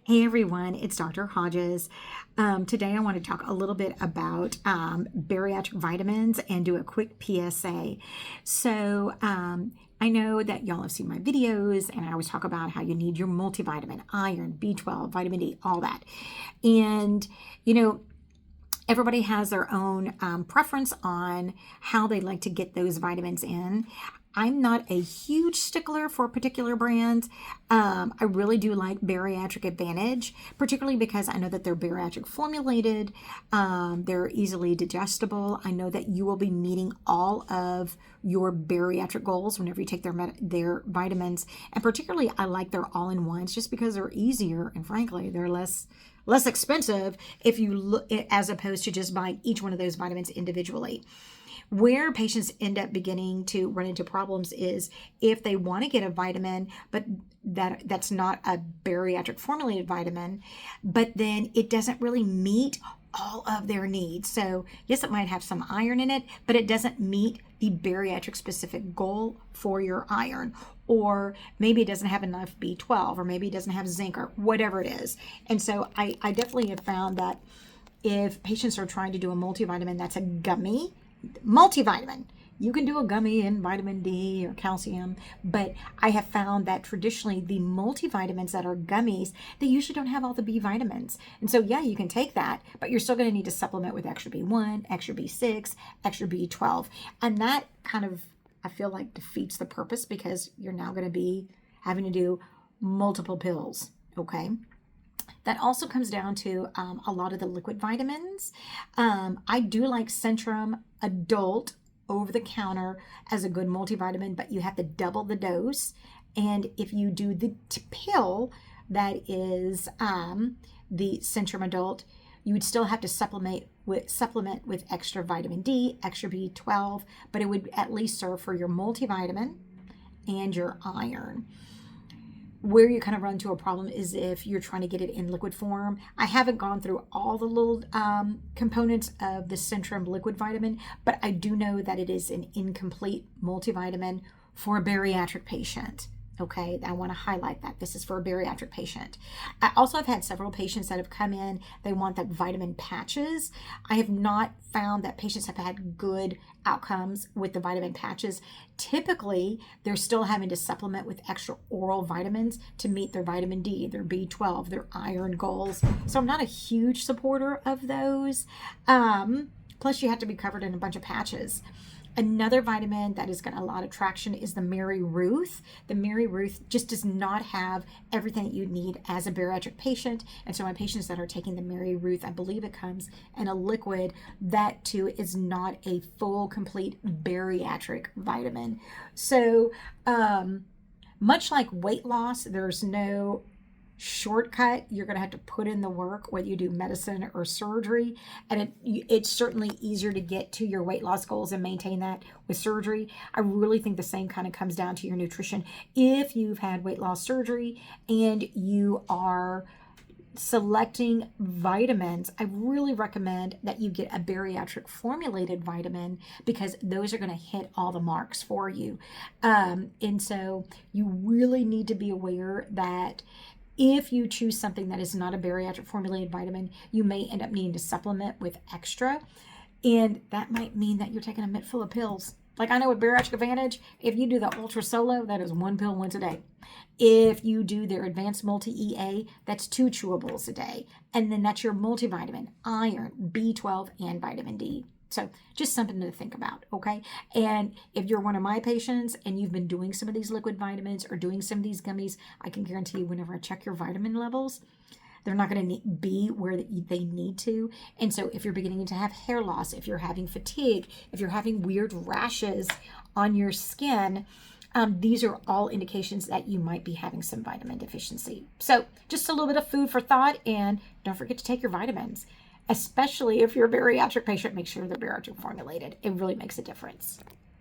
Hey everyone, it's Dr. Hodges. Today I want to talk a little bit about bariatric vitamins and do a quick PSA. I know that y'all have seen my videos and I always talk about how you need your multivitamin, iron, B12, vitamin D, all that. And, everybody has their own preference on how they like to get those vitamins in. I'm not a huge stickler for particular brands. I really do like Bariatric Advantage, particularly because I know that they're bariatric formulated. They're easily digestible. I know that you will be meeting all of your bariatric goals whenever you take their vitamins. And particularly, I like their all-in-ones just because they're easier and frankly, they're less expensive if you look as opposed to just buying each one of those vitamins individually. Where patients end up beginning to run into problems is if they want to get a vitamin, but that's not a bariatric formulated vitamin, but then it doesn't really meet all of their needs. So yes, it might have some iron in it, but it doesn't meet the bariatric specific goal for your iron. Or maybe it doesn't have enough B12, or maybe it doesn't have zinc, or whatever it is. And so I definitely have found that if patients are trying to do a multivitamin that's a gummy, multivitamin. You can do a gummy in vitamin D or calcium, but I have found that traditionally the multivitamins that are gummies, they usually don't have all the B vitamins. And so, yeah, you can take that, but you're still going to need to supplement with extra B1, extra B6, extra B12. And that kind of, I feel like, defeats the purpose because you're now going to be having to do multiple pills, okay? That also comes down to a lot of the liquid vitamins. I do like Centrum Adult over the counter as a good multivitamin, but you have to double the dose. And if you do the pill that is the Centrum Adult, you would still have to supplement with extra vitamin D, extra B12, but it would at least serve for your multivitamin and your iron. Where you kind of run into a problem is if you're trying to get it in liquid form. I haven't gone through all the little components of the Centrum liquid vitamin, but I do know that it is an incomplete multivitamin for a bariatric patient. Okay, I want to highlight that. This is for a bariatric patient. I also have had several patients that have come in, they want that vitamin patches. I have not found that patients have had good outcomes with the vitamin patches. Typically, they're still having to supplement with extra oral vitamins to meet their vitamin D, their B12, their iron goals. So I'm not a huge supporter of those. Plus, you have to be covered in a bunch of patches. Another vitamin that is getting a lot of traction is the Mary Ruth. The Mary Ruth just does not have everything that you need as a bariatric patient. And so my patients that are taking the Mary Ruth, I believe it comes in a liquid. That too is not a full, complete bariatric vitamin. So much like weight loss, there's no shortcut. You're going to have to put in the work whether you do medicine or surgery, and it's certainly easier to get to your weight loss goals and maintain that with surgery. I really think the same kind of comes down to your nutrition. If you've had weight loss surgery and you are selecting vitamins, I really recommend that you get a bariatric formulated vitamin because those are going to hit all the marks for you. And so you really need to be aware that if you choose something that is not a bariatric formulated vitamin, you may end up needing to supplement with extra. And that might mean that you're taking a mitt full of pills. Like I know with Bariatric Advantage, if you do the Ultra Solo, that is one pill once a day. If you do their Advanced Multi-EA, that's 2 chewables a day. And then that's your multivitamin, iron, B12, and vitamin D. So just something to think about, okay? And if you're one of my patients and you've been doing some of these liquid vitamins or doing some of these gummies, I can guarantee you whenever I check your vitamin levels, they're not going to be where they need to. And so if you're beginning to have hair loss, if you're having fatigue, if you're having weird rashes on your skin, these are all indications that you might be having some vitamin deficiency. So just a little bit of food for thought, and don't forget to take your vitamins. Especially if you're a bariatric patient, make sure they're bariatric formulated. It really makes a difference.